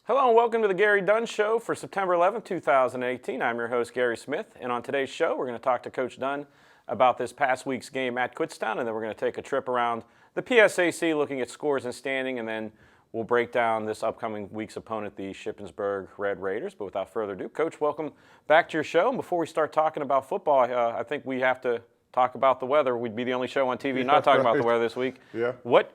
Hello and welcome to the Gary Dunn Show for September 11th, 2018. I'm your host, Gary Smith, and on today's show, we're going to talk to Coach Dunn about this past week's game at Kutztown, and then we're going to take a trip around the PSAC looking at scores and standing, and then we'll break down this upcoming week's opponent, the Shippensburg Red Raiders. But without further ado, Coach, welcome back to your show. And before we start talking about football, I think we have to talk about the weather. We'd be the only show on TV not talking about the weather this week. Yeah. What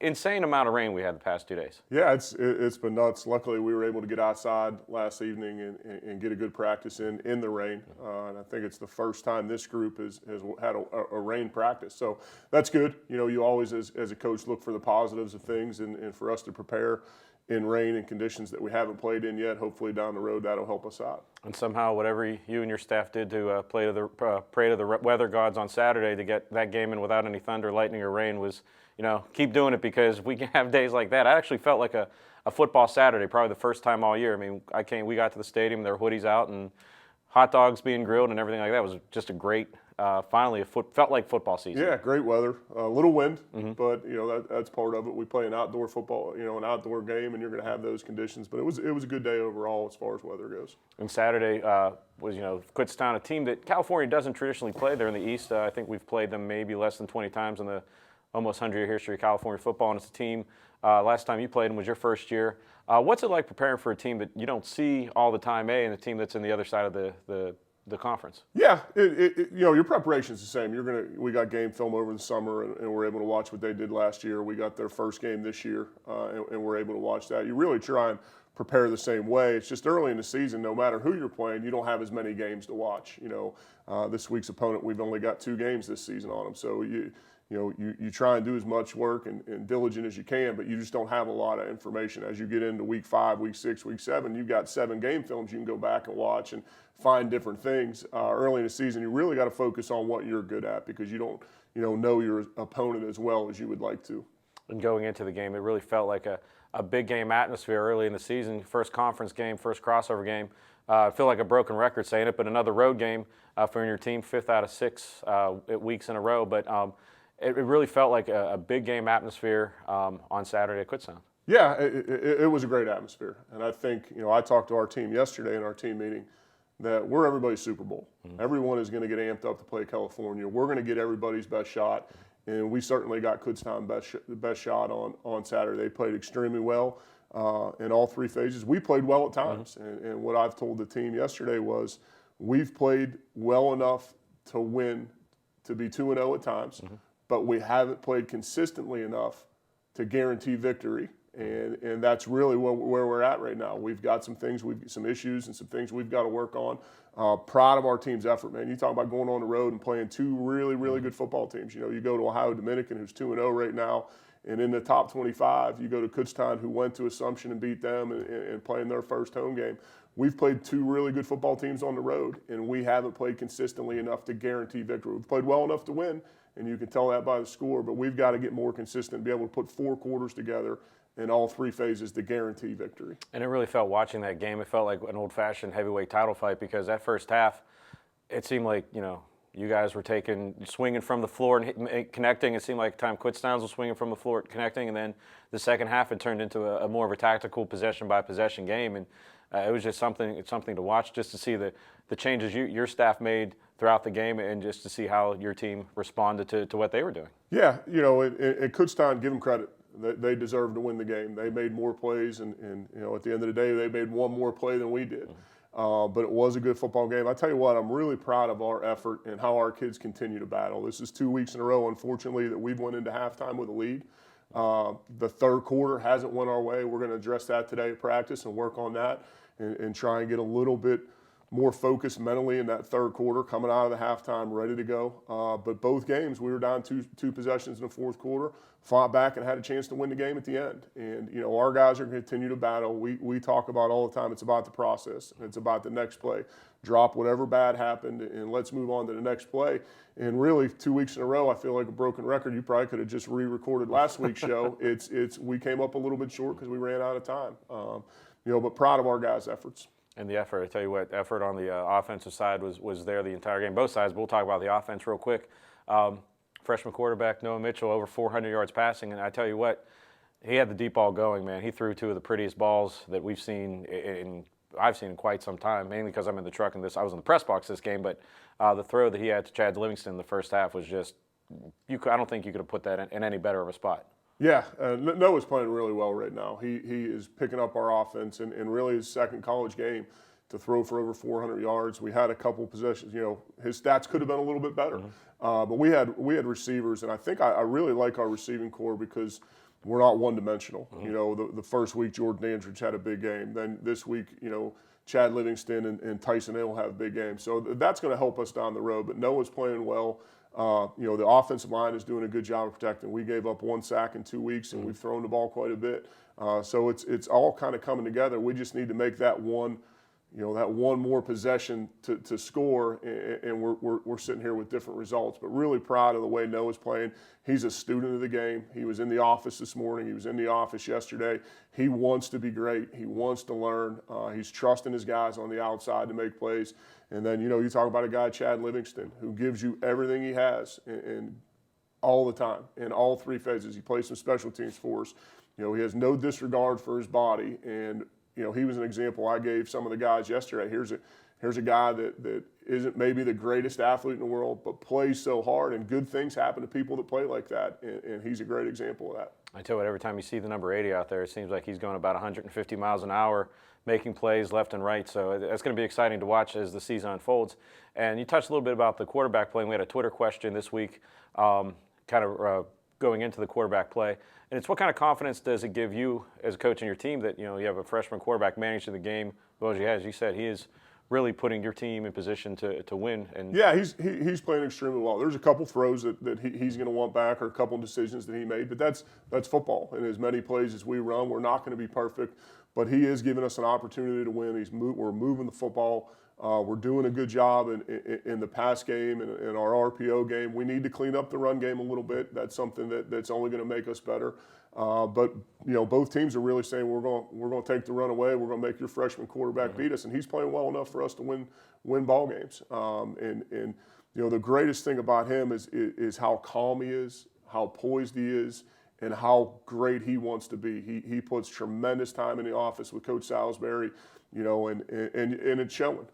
insane amount of rain we had the past 2 days. Yeah, it's been nuts. Luckily, we were able to get outside last evening and get a good practice in the rain. And I think it's the first time this group has had a rain practice. So that's good. You know, you always, as a coach, look for the positives of things and for us to prepare in rain and conditions that we haven't played in yet. Hopefully down the road, that'll help us out. And somehow, whatever you and your staff did to pray to the weather gods on Saturday to get that game in without any thunder, lightning, or rain was, keep doing it because we can have days like that. I actually felt like a football Saturday, probably the first time all year. I mean, we got to the stadium, there were hoodies out and hot dogs being grilled and everything like that. It was just a great, finally, felt like football season. Yeah, great weather. A little wind, but that's part of it. We play an outdoor football, an outdoor game, and you're going to have those conditions. But it was a good day overall as far as weather goes. And Saturday was Kutztown, a team that California doesn't traditionally play. They're in the East. I think we've played them maybe less than 20 times in the almost 100-year history of California football, and it's a team. Last time you played them was your first year. What's it like preparing for a team that you don't see all the time, and a team that's in the other side of the conference? Yeah, your preparation's the same. We got game film over the summer, and we're able to watch what they did last year. We got their first game this year, and we're able to watch that. You really try and prepare the same way. It's just early in the season, no matter who you're playing, you don't have as many games to watch. This week's opponent, we've only got 2 games this season on them, so you try and do as much work and diligent as you can, but you just don't have a lot of information. As you get into week 5, week 6, week 7, you've got 7 game films you can go back and watch and find different things. Early in the season, you really got to focus on what you're good at because you don't know your opponent as well as you would like to. And going into the game, it really felt like a big game atmosphere early in the season. First conference game, first crossover game. I feel like a broken record saying it, but another road game for your team, 5th out of 6 weeks in a row. But it really felt like a big game atmosphere on Saturday at Kutztown. Yeah, it was a great atmosphere. And I think, I talked to our team yesterday in our team meeting that we're everybody's Super Bowl. Everyone is going to get amped up to play California. We're going to get everybody's best shot. And we certainly got Kutztown best shot on Saturday. They played extremely well in all 3 phases. We played well at times. And what I've told the team yesterday was we've played well enough to win, to be 2-0 at times. But we haven't played consistently enough to guarantee victory, and that's really where we're at right now. We've got some issues and some things we've got to work on. Proud of our team's effort, man. You talk about going on the road and playing 2 really, really good football teams. You go to Ohio Dominican, who's 2-0 right now, and in the top 25, you go to Kutztown, who went to Assumption and beat them and playing their first home game. We've played 2 really good football teams on the road, and we haven't played consistently enough to guarantee victory. We've played well enough to win, and you can tell that by the score, but we've got to get more consistent and be able to put 4 quarters together in all 3 phases to guarantee victory. And it really felt, watching that game, it felt like an old-fashioned heavyweight title fight because that first half, it seemed like, you guys were swinging from the floor and connecting. It seemed like time Kutztown was swinging from the floor, connecting, and then the second half it turned into a more of a tactical possession-by-possession game, and it was just something to watch, just to see the changes your staff made throughout the game and just to see how your team responded to what they were doing. Yeah, at Kutztown, give them credit. They deserved to win the game. They made more plays, and at the end of the day, they made 1 more play than we did. But it was a good football game. I tell you what, I'm really proud of our effort and how our kids continue to battle. This is 2 weeks in a row, unfortunately, that we've went into halftime with a lead. The third quarter hasn't went our way. We're going to address that today at practice and work on that and try and get a little bit more focused mentally in that third quarter, coming out of the halftime, ready to go. But both games, we were down two possessions in the fourth quarter, fought back and had a chance to win the game at the end. And, our guys are going to continue to battle. We talk about all the time, it's about the process. It's about the next play. Drop whatever bad happened and let's move on to the next play. And really, 2 weeks in a row, I feel like a broken record. You probably could have just re-recorded last week's show. We came up a little bit short because we ran out of time. But proud of our guys' efforts. And the effort, I tell you what, effort on the offensive side was there the entire game, both sides. But we'll talk about the offense real quick. Freshman quarterback Noah Mitchell, over 400 yards passing. And I tell you what, He had the deep ball going, man. He threw two of the prettiest balls that we've seen I've seen in quite some time, mainly because I'm in the truck and I was in the press box this game, but the throw that he had to Chad Livingston in the first half was just, I don't think you could have put that in any better of a spot. Yeah, Noah's playing really well right now. He is picking up our offense, and really his second college game to throw for over 400 yards. We had a couple possessions. His stats could have been a little bit better, but we had receivers, and I think I really like our receiving core because we're not one-dimensional. The first week Jordan Andrews had a big game. Then this week, Chad Livingston and Tyson Hill have big games. So that's going to help us down the road. But Noah's playing well. The offensive line is doing a good job of protecting. We gave up 1 sack in 2 weeks, and we've thrown the ball quite a bit. So it's all kind of coming together. We just need to make that one more possession to score, and we're sitting here with different results. But really proud of the way Noah's playing. He's a student of the game. He was in the office this morning. He was in the office yesterday. He wants to be great. He wants to learn. He's trusting his guys on the outside to make plays. And then, you talk about a guy, Chad Livingston, who gives you everything he has and all the time in all 3 phases. He plays some special teams for us. He has no disregard for his body, and he was an example I gave some of the guys yesterday. Here's a guy that isn't maybe the greatest athlete in the world, but plays so hard, and good things happen to people that play like that, and he's a great example of that. I tell you what, every time you see the number 80 out there, it seems like he's going about 150 miles an hour, making plays left and right. So that's going to be exciting to watch as the season unfolds. And you touched a little bit about the quarterback play. We had a Twitter question this week going into the quarterback play. And it's what kind of confidence does it give you as a coach and your team that, you have a freshman quarterback managing the game as well as you have? As you said, he is really putting your team in position to win. And yeah, he's playing extremely well. There's a couple throws that he's going to want back, or a couple decisions that he made, but that's football. And as many plays as we run, we're not going to be perfect, but he is giving us an opportunity to win. We're moving the football. We're doing a good job in the pass game and in our RPO game. We need to clean up the run game a little bit. That's something that's only going to make us better. But both teams are really saying we're going to take the run away. We're going to make your freshman quarterback beat us, and he's playing well enough for us to win ball games. And the greatest thing about him is how calm he is, how poised he is, and how great he wants to be. He puts tremendous time in the office with Coach Salisbury, and it's showing.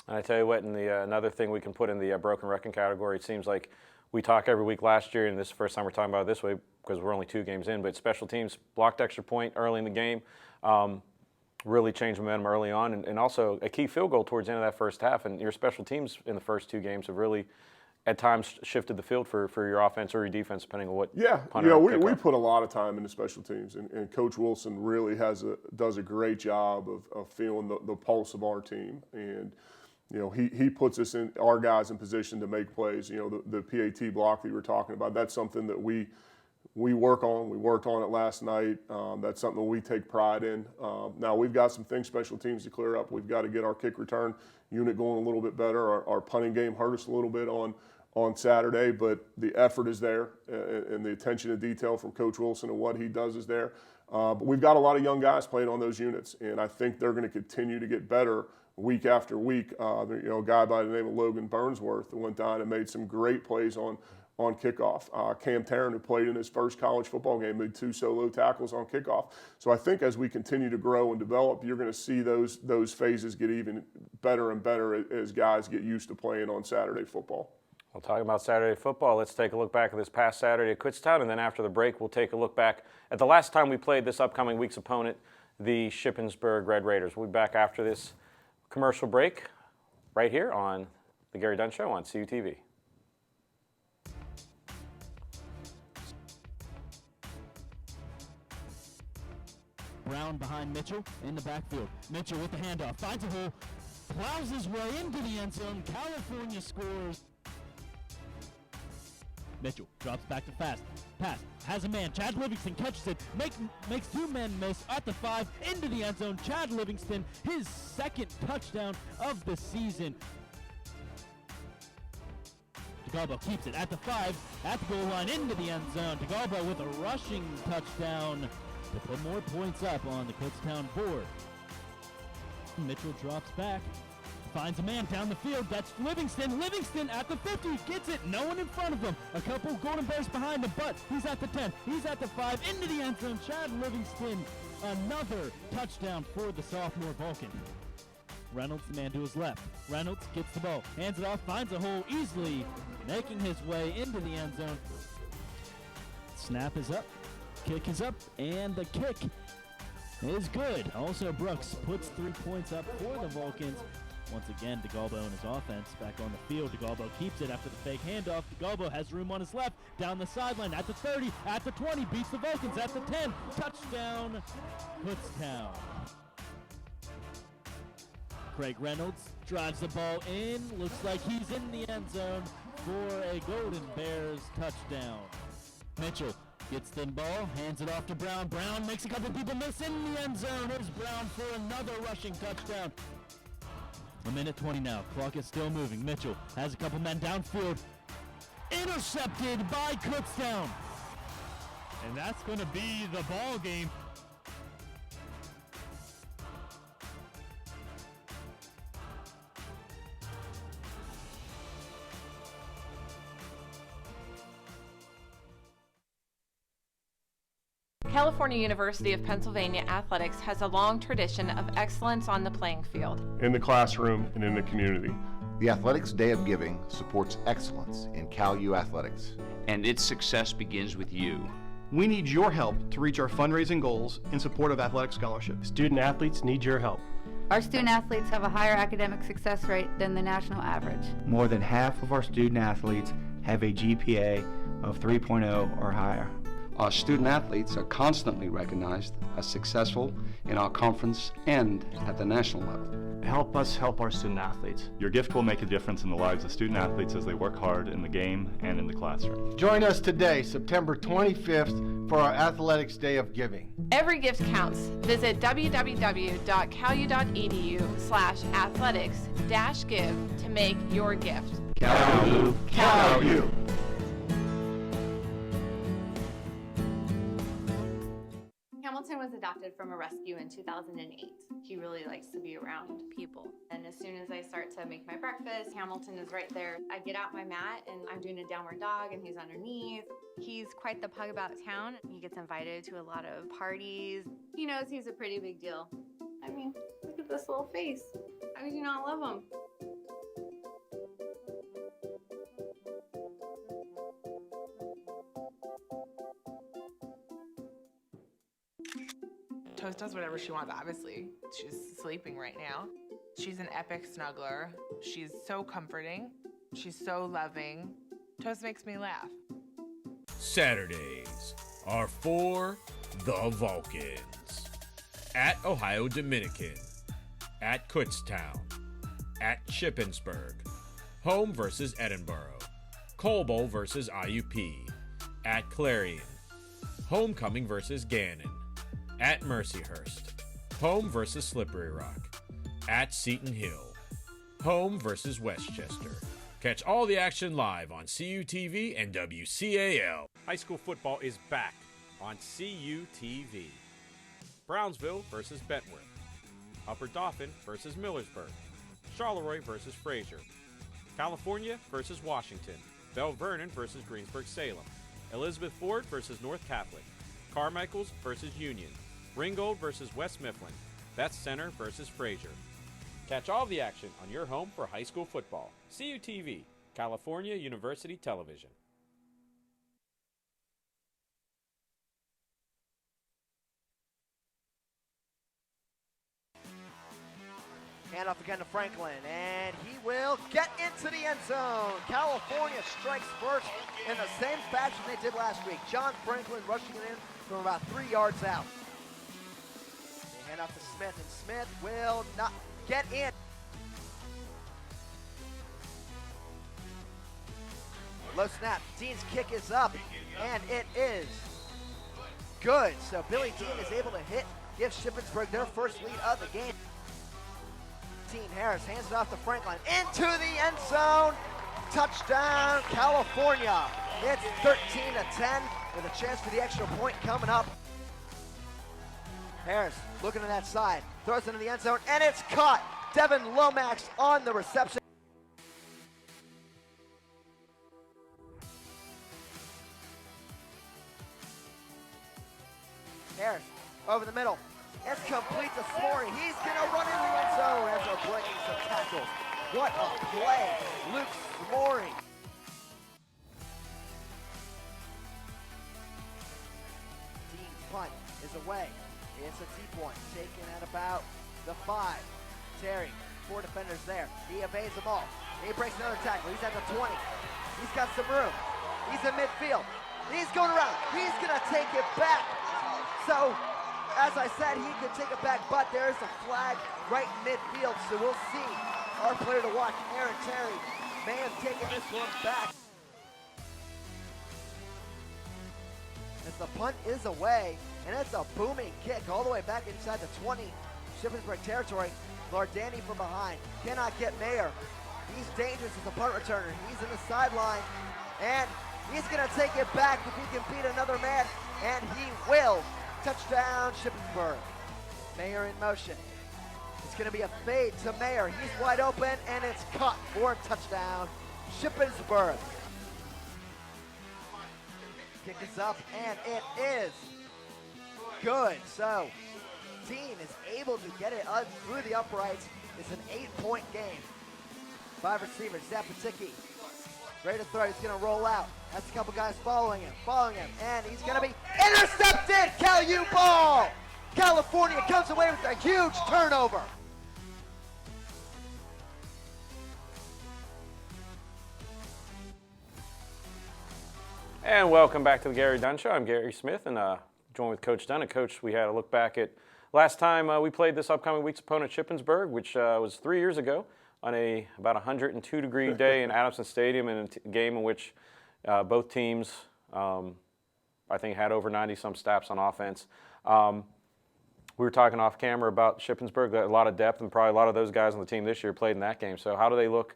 And I tell you what, another thing we can put in the broken record category, it seems like we talk every week last year, and this is the first time we're talking about it this way because we're only 2 games in, but special teams blocked extra point early in the game, really changed momentum early on, and also a key field goal towards the end of that first half. And your special teams in the first 2 games have really at times shifted the field for your offense or your defense, depending on what. Yeah, we put a lot of time into special teams, and Coach Wilson really does a great job of feeling the pulse of our team. And he puts us our guys in position to make plays. The PAT block that you were talking about, that's something that we work on. We worked on it last night. That's something we take pride in. Now we've got some things, special teams, to clear up. We've got to get our kick return unit going a little bit better. Our punting game hurt us a little bit on Saturday, but the effort is there, and the attention to detail from Coach Wilson and what he does is there. But we've got a lot of young guys playing on those units, and I think they're going to continue to get better week after week. A guy by the name of Logan Burnsworth went down and made some great plays on kickoff. Cam Tarrant, who played in his first college football game, made 2 solo tackles on kickoff. So I think as we continue to grow and develop, you're going to see those phases get even better and better as guys get used to playing on Saturday football. Well, talking about Saturday football, let's take a look back at this past Saturday at Kutztown, and then after the break, we'll take a look back at the last time we played this upcoming week's opponent, the Shippensburg Red Raiders. We'll be back after this commercial break right here on the Gary Dunn Show on CUTV. Brown behind Mitchell in the backfield. Mitchell with the handoff, finds a hole, plows his way into the end zone. California scores. Mitchell drops back to pass, has a man. Chad Livingston catches it, makes 2 men miss at the 5, into the end zone. Chad Livingston, his 2nd touchdown of the season. DeGalbo keeps it at the 5, at the goal line, into the end zone. DeGalbo with a rushing touchdown to put more points up on the Kutztown board. Mitchell drops back, finds a man down the field. That's Livingston. Livingston at the 50, gets it. No one in front of him. A couple Golden Bears behind him, but he's at the 10. He's at the 5, into the end zone. Chad Livingston, another touchdown for the sophomore Vulcan. Reynolds, the man to his left. Reynolds gets the ball, hands it off, finds a hole easily, making his way into the end zone. Snap is up, kick is up, and the kick is good. Also, Brooks puts 3 points up for the Vulcans. Once again, DeGalbo and his offense back on the field. DeGalbo keeps it after the fake handoff. DeGalbo has room on his left, down the sideline, at the 30, at the 20, beats the Vulcans at the 10. Touchdown, Kutztown. Craig Reynolds drives the ball in. Looks like he's in the end zone for a Golden Bears touchdown. Mitchell gets the ball, hands it off to Brown. Brown makes a couple people miss in the end zone. Here's Brown for another rushing touchdown. A minute 20 now. Clock is still moving. Mitchell has a couple men downfield. Intercepted by Kutztown. And that's going to be the ball game. California University of Pennsylvania athletics has a long tradition of excellence on the playing field. In the classroom and in the community. The Athletics Day of Giving supports excellence in CalU athletics. And its success begins with you. We need your help to reach our fundraising goals in support of athletic scholarships. Student athletes need your help. Our student athletes have a higher academic success rate than the national average. More than half of our student athletes have a GPA of 3.0 or higher. Our student athletes are constantly recognized as successful in our conference and at the national level. Help us help our student athletes. Your gift will make a difference in the lives of student athletes as they work hard in the game and in the classroom. Join us today, September 25th, for our Athletics Day of Giving. Every gift counts. Visit www.calu.edu/athletics-give to make your gift. CalU. CalU. Hamilton was adopted from a rescue in 2008. He really likes to be around people. And as soon as I start to make my breakfast, Hamilton is right there. I get out my mat and I'm doing a downward dog and he's underneath. He's quite the pug about town. He gets invited to a lot of parties. He knows he's a pretty big deal. I mean, look at this little face. How could you not love him? Toast does whatever she wants, obviously. She's sleeping right now. She's an epic snuggler. She's so comforting. She's so loving. Toast makes me laugh. Saturdays are for the Vulcans. At Ohio Dominican. At Kutztown. At Shippensburg. Home versus Edinburgh. Coldbowl versus IUP. At Clarion. Homecoming versus Gannon. At Mercyhurst. Home versus Slippery Rock. At Seton Hill. Home versus Westchester. Catch all the action live on CUTV and WCAL. High school football is back on CUTV. Brownsville versus Bentworth. Upper Dauphin versus Millersburg. Charleroi versus Fraser. California versus Washington. Bell Vernon versus Greensburg-Salem. Elizabeth Ford versus North Catholic. Carmichael's versus Union. Ringgold versus West Mifflin. Beth Center versus Fraser. Catch all the action on your home for high school football. CUTV, California University Television. Handoff again to Franklin, and he will get into the end zone. California strikes first in the same fashion they did last week. John Franklin rushing it in from about 3 yards out. They hand off to Smith, and Smith will not get in. Low snap, Dean's kick is up, and it is good. So Billy Dean is able to hit, give Shippensburg their first lead of the game. Harris hands it off to Franklin, into the end zone, touchdown California. It's 13-10 with a chance for the extra point coming up. Harris looking to that side, throws into the end zone, and it's caught Devin Lomax on the reception. Harris over the middle. It's complete to Smory. He's going to run into the end zone after breaking some tackles. What a play, Luke Smory. Team punt is away. It's a deep one, taken at about the 5. Terry, 4 defenders there. He evades them all. He breaks another tackle. He's at the 20. He's got some room. He's in midfield. He's going around. He's going to take it back. So, as I said, he could take it back, but there's a flag right in midfield, so we'll see. Our player to watch, Aaron Terry, may have taken this one back. As the punt is away, and it's a booming kick all the way back inside the 20, Shippensburg territory. Lardani from behind, cannot get Mayer. He's dangerous as a punt returner. He's in the sideline, and he's gonna take it back if he can beat another man, and he will. Touchdown, Shippensburg. Mayer in motion. It's going to be a fade to Mayer. He's wide open, and it's caught for a touchdown, Shippensburg. Kick is up, and it is good. So, team is able to get it through the uprights. It's an 8-point game. 5 receivers, Zapaticki. Ready to throw, he's going to roll out. That's a couple guys following him, and he's going to be intercepted! CalU ball! California comes away with a huge turnover. And welcome back to the Gary Dunn Show. I'm Gary Smith, and joined with Coach Dunn. And Coach, we had a look back at last time we played this upcoming week's opponent, Shippensburg, which was 3 years ago on about 102-degree day in Adamson Stadium, in a game in which both teams, I think, had over 90-some stops on offense. We were talking off camera about Shippensburg, a lot of depth, and probably a lot of those guys on the team this year played in that game. So how do they look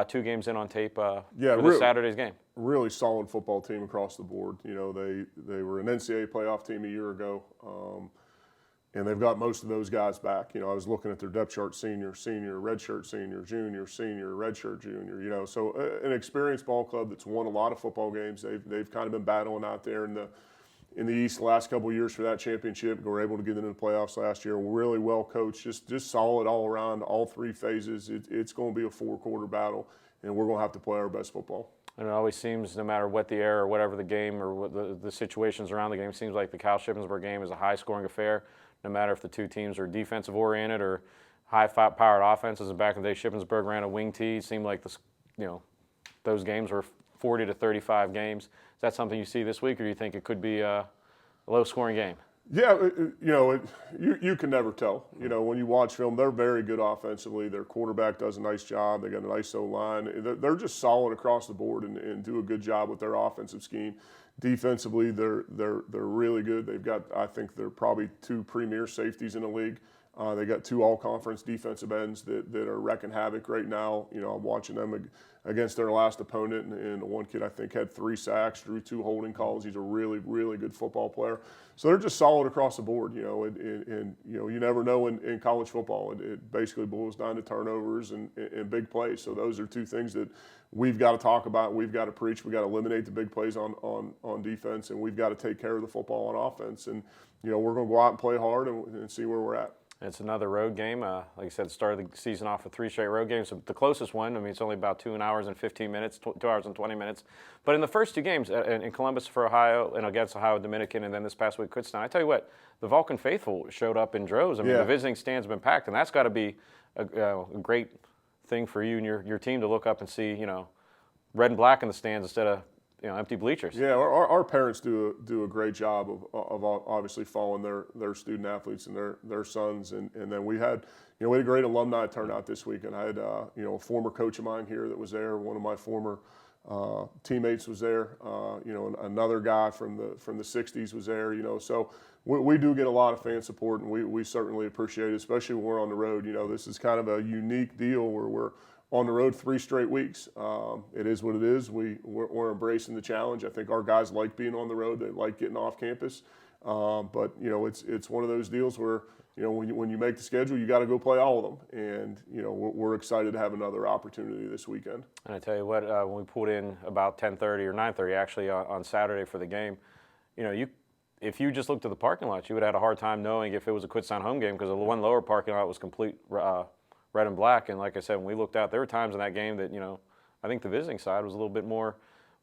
2 games in on tape for this Saturday's game? Really solid football team across the board. You know, they were an NCAA playoff team a year ago, and they've got most of those guys back. You know, I was looking at their depth chart: senior, redshirt senior, junior, redshirt junior. You know, so an experienced ball club that's won a lot of football games. They've kind of been battling out there in the East the last couple of years for that championship. We were able to get into the playoffs last year. We're really well coached, just solid all around, all 3 phases. It's going to be a 4-quarter battle, and we're going to have to play our best football. And it always seems, no matter what the era or whatever the game or what the situations around the game, seems like the Cal Shippensburg game is a high-scoring affair, no matter if the 2 teams are defensive-oriented or high-powered offenses. And back in the day, Shippensburg ran a wing tee. It seemed like those games were 40 to 35 games. Is that something you see this week, or do you think it could be a low-scoring game? Yeah, you can never tell. You know, when you watch film, they're very good offensively. Their quarterback does a nice job. They got a nice O-line. They're just solid across the board and do a good job with their offensive scheme. Defensively, they're really good. They've got, I think, they're probably 2 premier safeties in the league. They got 2 all-conference defensive ends that are wrecking havoc right now. You know, I'm watching them against their last opponent, and one kid, I think, had 3 sacks, drew 2 holding calls. He's a really, really good football player. So they're just solid across the board, you know, and you know, you never know in college football. It basically boils down to turnovers and big plays. So those are 2 things that we've got to talk about. We've got to preach. We've got to eliminate the big plays on defense, and we've got to take care of the football on offense. And, you know, we're going to go out and play hard and see where we're at. It's another road game. Like I said, started the season off with 3 straight road games. The closest one, I mean, it's only about 2 hours and 15 minutes, 2 hours and 20 minutes. But in the first 2 games, in Columbus for Ohio and against Ohio Dominican, and then this past week, Kutztown, I tell you what, the Vulcan faithful showed up in droves. I mean, the visiting stands have been packed, and that's got to be a great thing for you and your team to look up and see, you know, red and black in the stands instead of, you know, empty bleachers. Yeah, our parents do a great job of obviously following their student athletes and their sons, and then we had a great alumni turnout this week, and I had a former coach of mine here that was there. One of my former teammates was there. Another guy from the '60s was there. You know, so we do get a lot of fan support, and we certainly appreciate it, especially when we're on the road. You know, this is kind of a unique deal where we're on the road 3 straight weeks. It is what it is. We're embracing the challenge. I think our guys like being on the road. They like getting off campus. But you know, it's one of those deals where you know, when you make the schedule, you got to go play all of them. And, you know, we're excited to have another opportunity this weekend. And I tell you what, when we pulled in about 10:30 or 9:30 actually on Saturday for the game, you know, if you just looked at the parking lot, you would have had a hard time knowing if it was a Kutztown home game because the one lower parking lot was complete red and black. And like I said, when we looked out, there were times in that game that, you know, I think the visiting side was a little bit more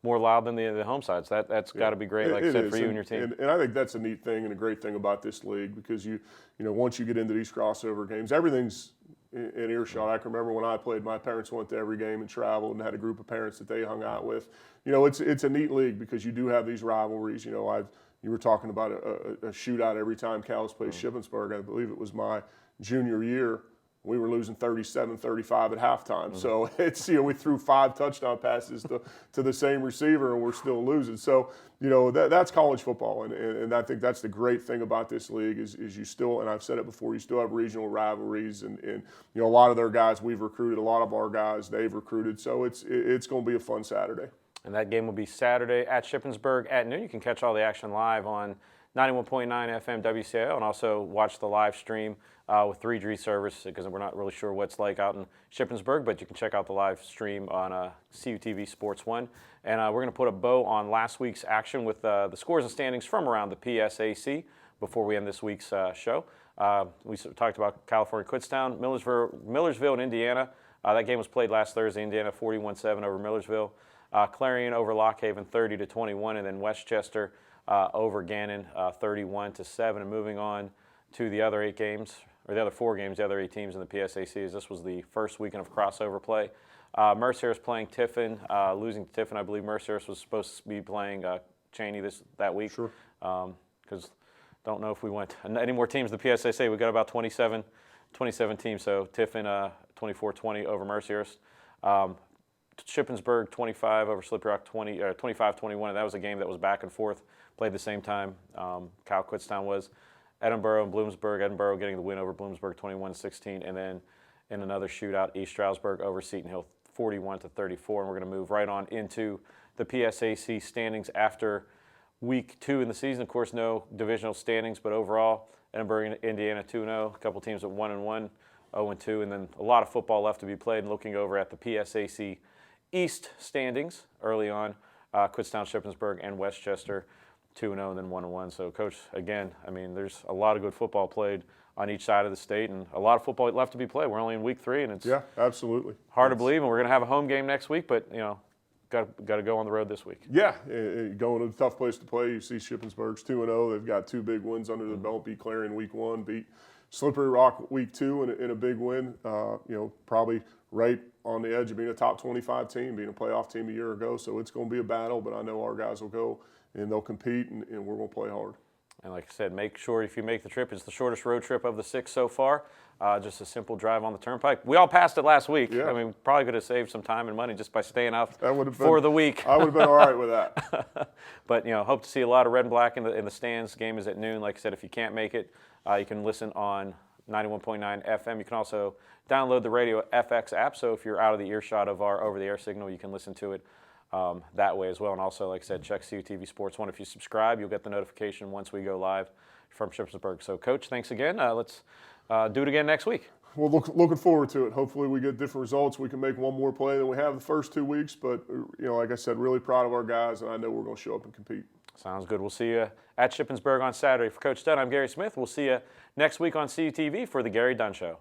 loud than the home side. So that's got to be great, like I said, for you and your team. And I think that's a neat thing and a great thing about this league because you know, once you get into these crossover games, everything's in earshot. I can remember when I played, my parents went to every game and traveled and had a group of parents that they hung out with. You know, it's a neat league because you do have these rivalries. You know, you were talking about a shootout every time Cal's played Shippensburg. I believe it was my junior year. We were losing 37-35 at halftime. So it's, you know, we threw 5 touchdown passes to the same receiver and we're still losing. So, you know, that's college football. And I think that's the great thing about this league is you still, and I've said it before, you still have regional rivalries and you know, a lot of their guys we've recruited, a lot of our guys they've recruited. So it's going to be a fun Saturday. And that game will be Saturday at Shippensburg at noon. You can catch all the action live on 91.9 FM WCIO and also watch the live stream with 3G service because we're not really sure what it's like out in Shippensburg, but you can check out the live stream on CUTV Sports 1. And we're going to put a bow on last week's action with the scores and standings from around the PSAC before we end this week's show. We talked about California Kutztown, Millersville in Indiana. That game was played last Thursday. Indiana 41-7 over Millersville. Clarion over Lock Haven 30-21, and then Westchester over Gannon 31-7. And moving on to the other 8 games, or the other 4 games, the other 8 teams in the PSAC, as this was the first weekend of crossover play. Mercer is playing Tiffin, losing to Tiffin. I believe Mercer was supposed to be playing Cheney that week. Sure. Because don't know if we went any more teams in the PSAC. We got about 27 teams. So Tiffin 24-20 over Mercyhurst. Shippensburg 25 over Slippery Rock 25-21, and that was a game that was back and forth, played the same time. Cal Kutztown was. Edinburgh and Bloomsburg. Edinburgh getting the win over Bloomsburg 21-16, and then in another shootout, East Stroudsburg over Seton Hill 41-34. And we're going to move right on into the PSAC standings after week 2 in the season. Of course, no divisional standings, but overall, Edinburgh, Indiana 2-0. A couple teams at 1-1, 0-2, and then a lot of football left to be played. And looking over at the PSAC East standings early on, Kutztown, Shippensburg, and Westchester 2-0 and then 1-1. So, Coach, again, I mean, there's a lot of good football played on each side of the state and a lot of football left to be played. We're only in week 3, and it's absolutely hard to believe. And we're going to have a home game next week, but, you know, got to go on the road this week. Yeah, going to a tough place to play. You see Shippensburg's 2-0. They've got 2 big wins under the belt. Beat Clarion week 1, beat Slippery Rock week 2 in a big win. You know, probably right on the edge of being a top 25 team, being a playoff team a year ago. So it's going to be a battle, but I know our guys will go and they'll compete, and we're going to play hard. And like I said, make sure if you make the trip, it's the shortest road trip of the 6 so far. Just a simple drive on the turnpike. We all passed it last week. Yeah. I mean, probably could have saved some time and money just by staying out for the week. I would have been all right with that. But, you know, hope to see a lot of red and black in the stands. Game is at noon. Like I said, if you can't make it, you can listen on 91.9 FM. You can also download the Radio FX app. So if you're out of the earshot of our over-the-air signal, you can listen to it that way as well. And also, like I said, check CUTV Sports 1. If you subscribe, you'll get the notification once we go live from Shippensburg. So, Coach, thanks again. Let's do it again next week. Well, looking forward to it. Hopefully we get different results. We can make one more play than we have the first 2 weeks. But, you know, like I said, really proud of our guys, and I know we're going to show up and compete. Sounds good. We'll see you at Shippensburg on Saturday. For Coach Dunn, I'm Gary Smith. We'll see you next week on CUTV for the Gary Dunn Show.